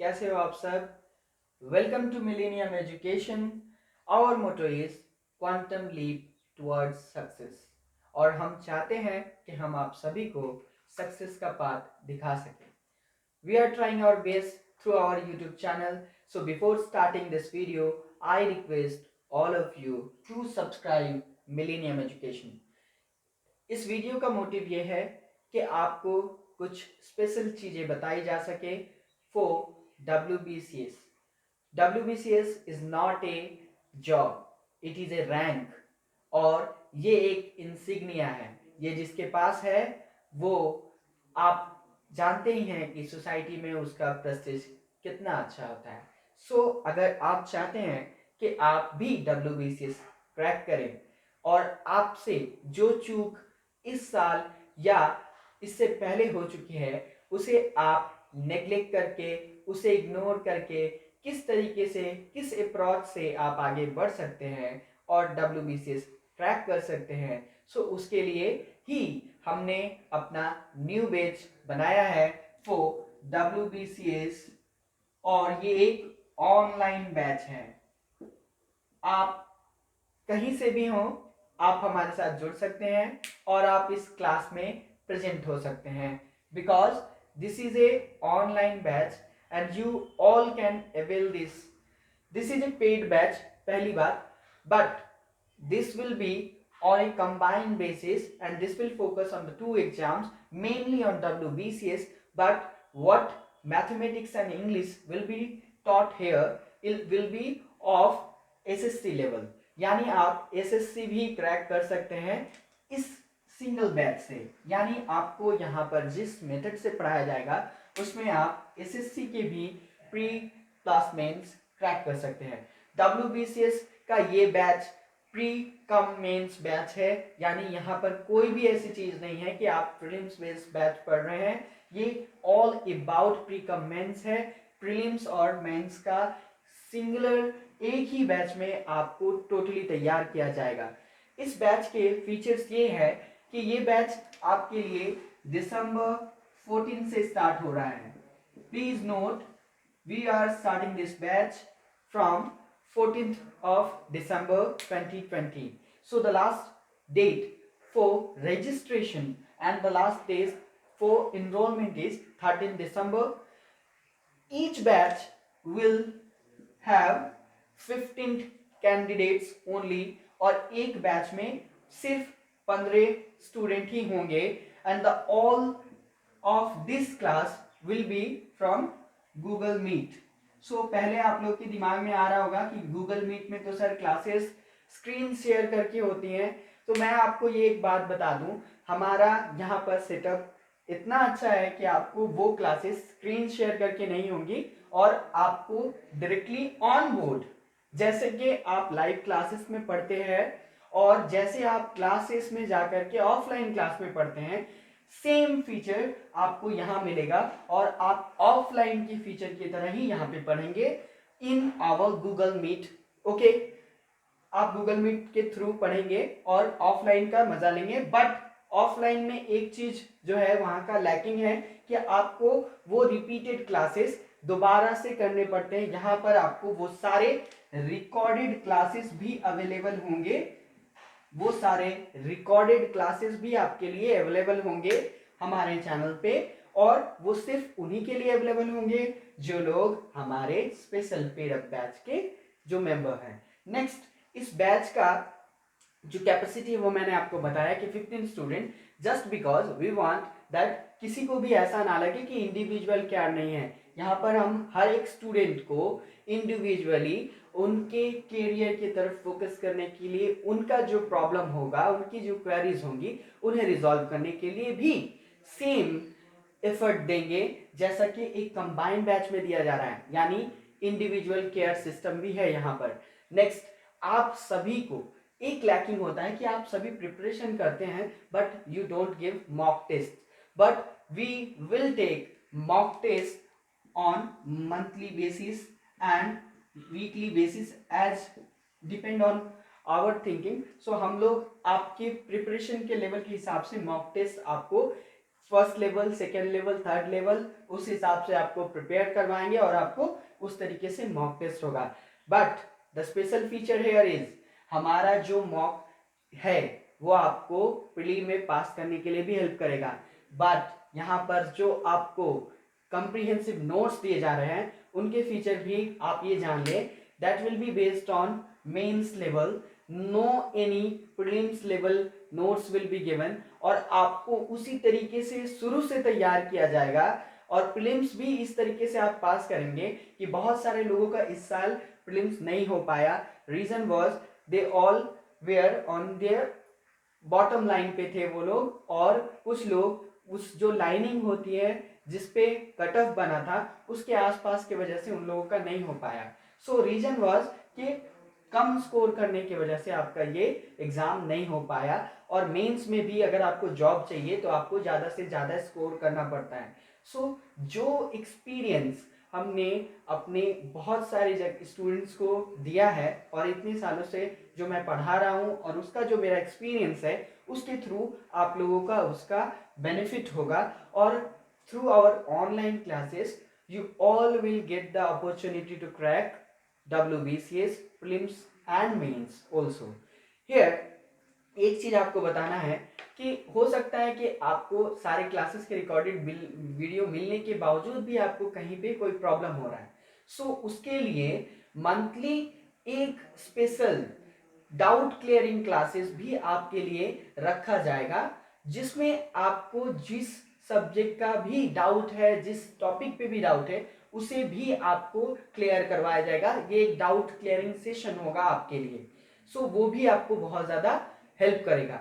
कैसे हो आप सब। Welcome to Millennium Education. Our motto is quantum leap towards success. और हम चाहते हैं कि हम आप सभी को सक्सेस का पाथ दिखा सकें। We are trying our best through our YouTube channel. So before starting this video, I request all of you to subscribe Millennium Education. इस वीडियो का मोटिव ये है कि आपको कुछ स्पेशल चीज़ें बताई जा सके for WBCS. WBCS is not a job, it is A rank. और ये एक इंसिग्निया है, ये जिसके पास है वो आप जानते ही हैं कि सोसाइटी में उसका प्रेस्टीज कितना अच्छा होता है। सो अगर आप चाहते हैं कि आप भी WBCS क्रैक करें और आपसे जो चूक इस साल या इससे पहले हो चुकी है उसे आप नेग्लेक्ट करके, उसे इग्नोर करके किस तरीके से, किस अप्रोच से आप आगे बढ़ सकते हैं और WBCS क्रैक कर सकते हैं। सो उसके लिए ही हमने अपना न्यू बैच बनाया है फॉर WBCS। और ये एक ऑनलाइन बैच है। आप कहीं से भी हो, आप हमारे साथ जुड़ सकते हैं और आप इस क्लास में प्रेजेंट हो सकते हैं, because this is a online batch and you all can avail this. This is a paid batch, पहली बात, but this will be on a combined basis and this will focus on the two exams, mainly on WBCS, but what mathematics and English will be taught here, it will be of SSC level। यानी आप SSC भी crack कर सकते हैं इस single batch से। यानी आपको यहाँ पर जिस मेथड से पढ़ाया जाएगा उसमें आप SSC के भी प्री प्लस मेंस क्रैक कर सकते हैं। WBCS का ये batch pre cum mains batch है, यानी यहाँ पर कोई भी ऐसी चीज नहीं है कि आप प्रीलिम्स बेस्ड बैच पढ़ रहे हैं। ये all about pre cum mains है। प्रीलिम्स और मेंस का सिंगुलर एक ही बैच में आपको टोटली तैयार किया जाएगा। इस बैच के फीचर्स ये है कि ये बैच आपके लिए दिसंबर 14 से स्टार्ट हो रहा है। Please note, we are starting this batch from 14th of December 2020. So the last date for registration and the last days for enrollment is 13th December. Each batch will have 15 candidates only और एक batch में सिर्फ 15 student ही होंगे and the all of this class will be from Google Meet. सो पहले आप लोग के दिमाग में आ रहा होगा कि Google Meet में तो सर क्लासेस स्क्रीन शेयर करके होती हैं। तो मैं आपको ये एक बात बता दूं, हमारा यहाँ पर सेटअप इतना अच्छा है कि आपको वो क्लासेस स्क्रीन शेयर करके नहीं होंगी और आपको डायरेक्टली ऑन बोर्ड, जैसे कि आप लाइव क्लासेस में पढ़ते हैं और जैसे आप क्लासेस में जाकर के ऑफलाइन क्लास में पढ़ते हैं, सेम फीचर आपको यहाँ मिलेगा और आप ऑफलाइन की फीचर की तरह ही यहाँ पे पढ़ेंगे in our Google Meet. Okay, आप गूगल मीट के थ्रू पढ़ेंगे और ऑफलाइन का मजा लेंगे। बट ऑफलाइन में एक चीज जो है वहां का लैकिंग है कि आपको वो रिपीटेड क्लासेस दोबारा से करने पड़ते हैं। यहाँ पर आपको वो सारे रिकॉर्डेड क्लासेस भी अवेलेबल होंगे, वो सारे रिकॉर्डेड क्लासेस भी आपके लिए अवेलेबल होंगे हमारे चैनल पे, और वो सिर्फ उन्हीं के लिए अवेलेबल होंगे जो लोग हमारे स्पेशल पेड अप बैच के जो मेंबर हैं। नेक्स्ट, इस बैच का जो कैपेसिटी है वो मैंने आपको बताया कि 15 student, just because we want that किसी को भी ऐसा ना लगे कि इंडिविजुअल केयर नहीं है। यहाँ पर हम हर एक स्टूडेंट को इंडिविजुअली उनके करियर की तरफ फोकस करने के लिए, उनका जो प्रॉब्लम होगा, उनकी जो क्वेरीज होंगी उन्हें रिजॉल्व करने के लिए भी सेम एफर्ट देंगे जैसा कि एक कंबाइंड बैच में दिया जा रहा है। यानी इंडिविजुअल केयर सिस्टम भी है यहाँ पर। नेक्स्ट, आप सभी को एक लैकिंग होता है कि आप सभी प्रिपरेशन करते हैं but you don't give mock test, but we will take mock test on monthly basis and weekly basis as depend on our thinking. So हम लोग आपके प्रिपरेशन के लेवल के हिसाब से मॉक टेस्ट आपको first level, second level, third level, उस हिसाब से आपको प्रिपेयर करवाएंगे और आपको उस तरीके से मॉक टेस्ट होगा। But the special feature here is, हमारा जो मॉक है वो आपको प्रीली में पास करने के लिए भी हेल्प करेगा, बट यहाँ पर जो आपको कंप्रीहेंसिव नोट्स दिए जा रहे हैं उनके फीचर भी आप ये जान लें, that will be based on mains level, no any prelims level notes will be given, और आपको उसी तरीके से शुरू से तैयार किया जाएगा और प्रीलिम्स भी इस तरीके से आप पास करेंगे कि बहुत सारे लोगों का इस साल प्रीलिम्स नहीं हो पाया। Reason was they all were on their bottom line पे थे वो लोग, और कुछ लोग उस जो लाइनिंग होती है जिसपे कट ऑफ बना था उसके आसपास की वजह से उन लोगों का नहीं हो पाया। सो रीजन वाज कि कम स्कोर करने की वजह से आपका ये एग्जाम नहीं हो पाया, और मेंस में भी अगर आपको जॉब चाहिए तो आपको ज़्यादा से ज़्यादा स्कोर करना पड़ता है। सो जो एक्सपीरियंस हमने अपने बहुत सारे स्टूडेंट्स को दिया है और इतने सालों से जो मैं पढ़ा रहा हूँ और उसका जो मेरा एक्सपीरियंस है उसके थ्रू आप लोगों का उसका बेनिफिट होगा, और through our online classes you all will get the opportunity to crack WBCS prelims and mains also. Here एक चीज आपको बताना है कि हो सकता है कि आपको सारे क्लासेस के रिकॉर्डेड वीडियो मिलने के बावजूद भी आपको कहीं पे कोई प्रॉब्लम हो रहा है। सो उसके लिए मंथली एक स्पेशल डाउट क्लियरिंग क्लासेस भी आपके लिए रखा जाएगा, जिसमें आपको जिस सब्जेक्ट का भी डाउट है, जिस टॉपिक पे भी डाउट है, उसे भी आपको क्लियर करवाया जाएगा। ये एक डाउट क्लियरिंग सेशन होगा आपके लिए। सो वो भी आपको बहुत ज़्यादा हेल्प करेगा।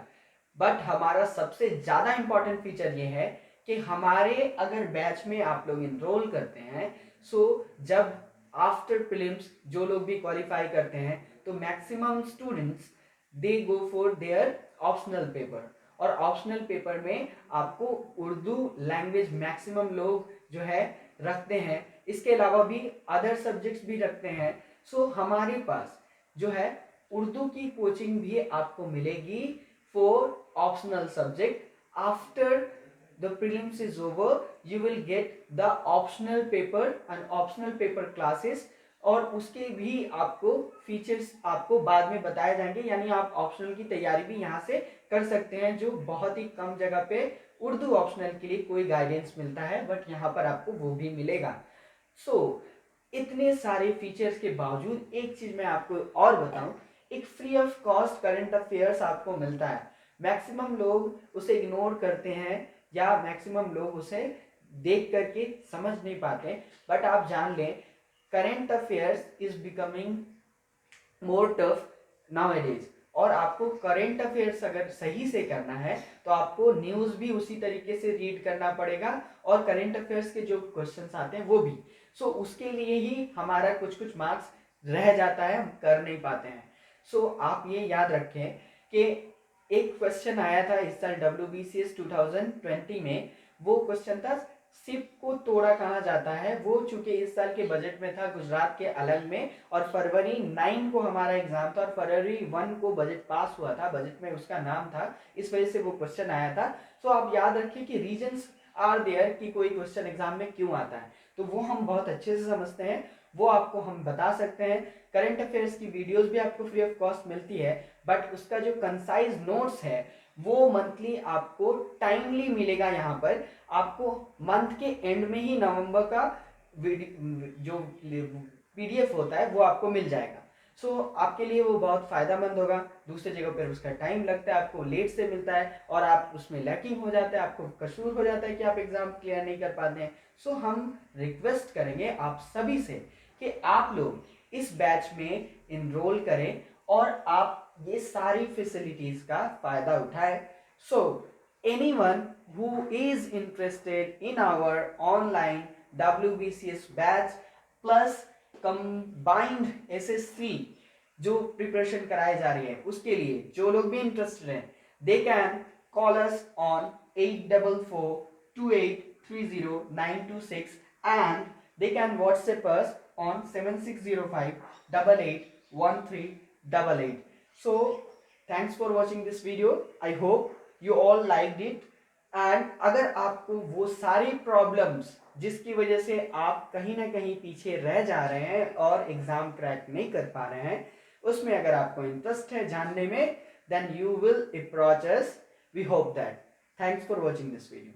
बट हमारा सबसे ज़्यादा इंपॉर्टेंट फीचर ये है कि हमारे अगर बैच में आप लोग इनरोल करते हैं, सो जब आफ्टर प्रीलिम्स जो लोग भी क्वालिफाई करते हैं तो maximum students they go for their optional paper, और ऑप्शनल पेपर में आपको उर्दू लैंग्वेज मैक्सिमम लोग जो है रखते हैं, इसके अलावा भी अदर सब्जेक्ट्स भी रखते हैं। सो हमारे पास जो है उर्दू की कोचिंग भी आपको मिलेगी for optional subject. After the prelims is over you will get the optional paper and optional paper classes, और उसके भी आपको फीचर्स आपको बाद में बताए जाएंगे, यानी आप ऑप्शनल की तैयारी भी यहाँ से कर सकते हैं, जो बहुत ही कम जगह पे उर्दू ऑप्शनल के लिए कोई गाइडेंस मिलता है, बट यहाँ पर आपको वो भी मिलेगा। सो इतने सारे फीचर्स के बावजूद एक चीज मैं आपको और बताऊं, एक free of cost current affairs आपको मिलता है। मैक्सिमम लोग उसे इग्नोर करते हैं या मैक्सिमम लोग उसे देख करके समझ नहीं पाते, बट आप जान लें current affairs is becoming more tough nowadays, और आपको करंट अफेयर्स अगर सही से करना है तो आपको न्यूज़ भी उसी तरीके से रीड करना पड़ेगा और करंट अफेयर्स के जो क्वेश्चंस आते हैं वो भी। सो उसके लिए ही हमारा कुछ कुछ मार्क्स रह जाता है, हम कर नहीं पाते हैं। सो आप ये याद रखें कि एक क्वेश्चन आया था इस साल WBCS 2020 में, वो क्वेश्चन था सिप को तोड़ा कहा जाता है। वो चूंकि इस साल के बजट में था गुजरात के अलग में, और फरवरी 9 को हमारा एग्जाम था और फरवरी 1 को बजट पास हुआ था, बजट में उसका नाम था, इस वजह से वो क्वेश्चन आया था। सो आप याद रखिए कि रीजंस आर देयर कि कोई क्वेश्चन एग्जाम में क्यों आता है, तो वो हम बहुत अच्छे से समझते हैं, वो आपको हम बता सकते हैं। करंट अफेयर्स की वीडियोस भी आपको फ्री ऑफ कॉस्ट मिलती है, बट उसका जो कंसाइज नोट्स है वो मंथली आपको टाइमली मिलेगा। यहाँ पर आपको मंथ के एंड में ही नवंबर का जो PDF होता है वो आपको मिल जाएगा। सो आपके लिए वो बहुत फायदेमंद होगा। दूसरी जगह पर उसका टाइम लगता है, आपको लेट से मिलता है और आप उसमें लैकिंग हो जाता है, आपको कसूर हो जाता है कि आप एग्जाम क्लियर नहीं कर पाते हैं। सो हम रिक्वेस्ट करेंगे आप सभी से कि आप लोग इस बैच में इनरोल करें और आप ये सारी फैसिलिटीज का फायदा उठाएं। सो anyone who is interested in our online WBCS batch plus combined SSC जो प्रिपरेशन कराई जा रही है उसके लिए जो लोग भी इंटरेस्टेड हैं, they can call us on 8442830926 and they can WhatsApp us on 7605881388. So thanks for watching this video. I hope you all liked it, and अगर आपको वो सारी प्रॉब्लम्स जिसकी वजह से आप कहीं ना कहीं पीछे रह जा रहे हैं और एग्जाम क्रैक नहीं कर पा रहे हैं, उसमें अगर आपको इंटरेस्ट है जानने में, then you will approach us. We hope that. Thanks for watching this video.